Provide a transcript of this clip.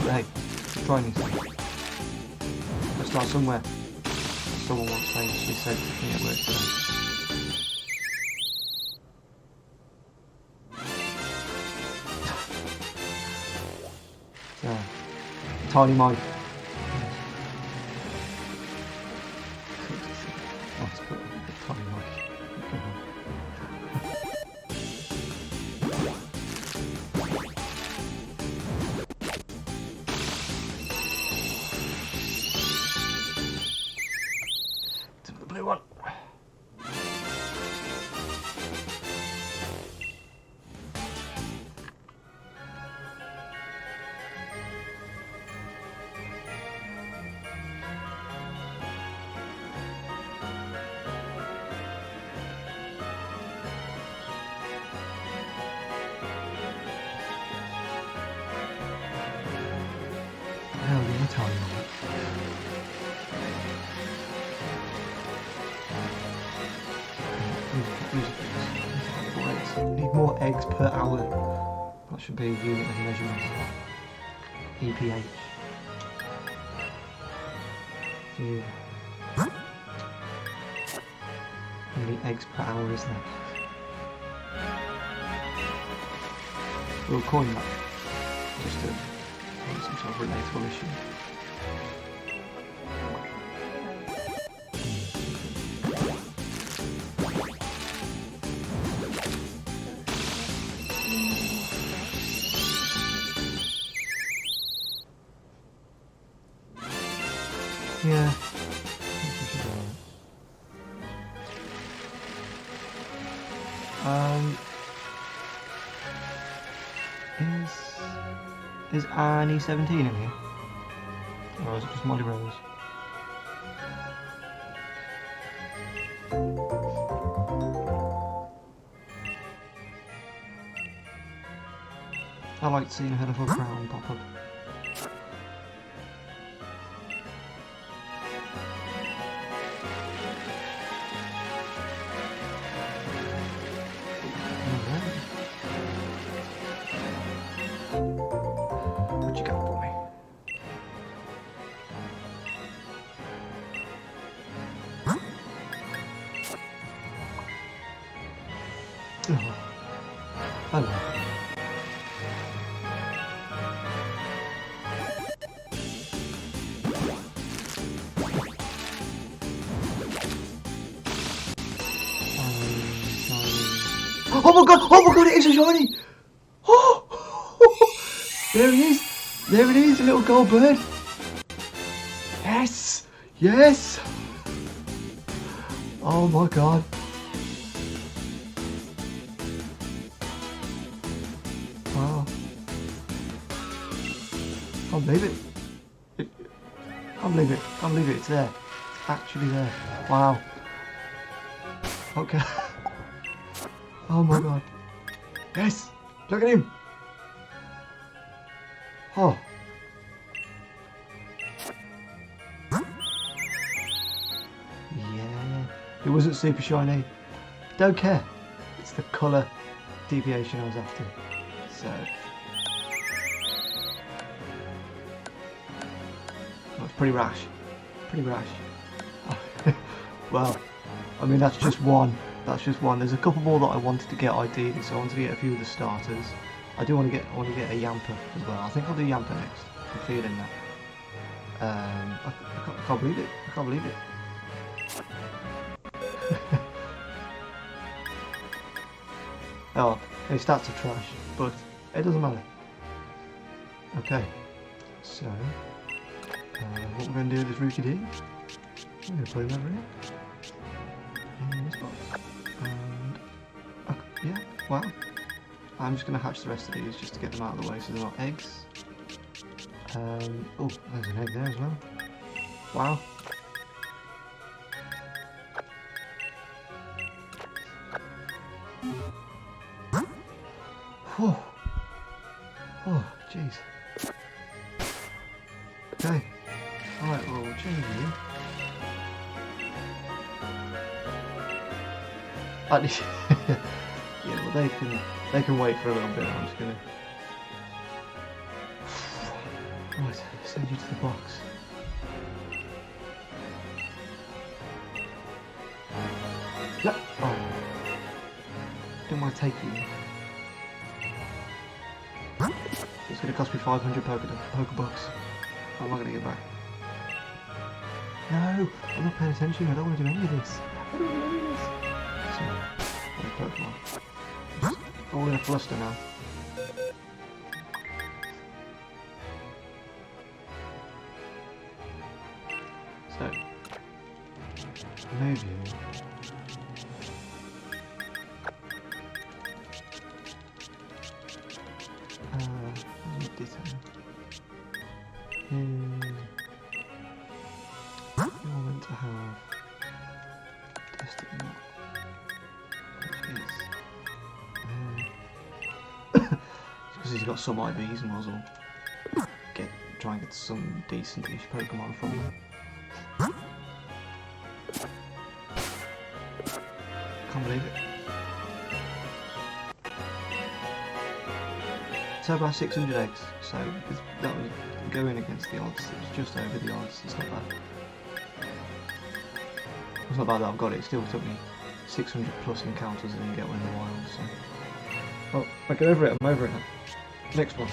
but hey, let's try these. Let's start somewhere. Someone once famously said to me at work today. So, tiny mic. Let's put a tiny mic. To the blue one. Hell, you're a tiny mic. Need more eggs per hour. That should be a unit of measurement. EPH. Yeah. How many eggs per hour is that? We'll coin that. Just to some sort of relatable issue. Yeah. Is Annie 17 in here? Or is it just Molly Rose? I like seeing her little crown pop up. What you got for me? Oh, hello. Oh my god, it is a shiny! Oh! There he is! There it is, a little gold bird! Yes! Yes! Oh my god. Wow. Can't believe it. Can't believe it. Can't believe it, it's there. It's actually there. Wow. Okay. Oh my god. Yes! Look at him! Oh. Yeah. It wasn't super shiny. Don't care. It's the colour deviation I was after. So. That was pretty rash. Pretty rash. Well, I mean that's just one. That's just one. There's a couple more that I wanted to get ideally, so I wanted to get a few of the starters. I want to get a Yamper as well. I think I'll do Yamper next. I'm feeling that. I can't believe it. I can't believe it. Oh, his stats are trash, but it doesn't matter. Okay, so what we're going to do with this Rookie D, I'm going to put him over here. In this box. And, okay, yeah, wow. I'm just going to hatch the rest of these just to get them out of the way so they're not eggs. Oh, there's an egg there as well. Wow. Whew. Oh, jeez. Okay. Alright, well, we'll change you. At least, yeah, well, they can wait for a little bit. I'm just gonna. Oh, Send you to the box. No! Oh. Didn't want to take you. It's going to cost me 500 poker bucks. How am I going to get back? No! I'm not paying attention. I don't want to do any of this. I don't want to do any of this. So, Pokemon. All in a fluster now. So, move you. Ditto. You're meant to have testing that. Because he's got some IVs and might as well try and get some decent-ish Pokemon from him. Can't believe it. So about 600 eggs, so that was going against the odds. It was just over the odds. It's not bad. It's not bad that I've got it. It still took me 600 plus encounters and get one in the wild. So, oh, I get over it. I'm over it now. Next one.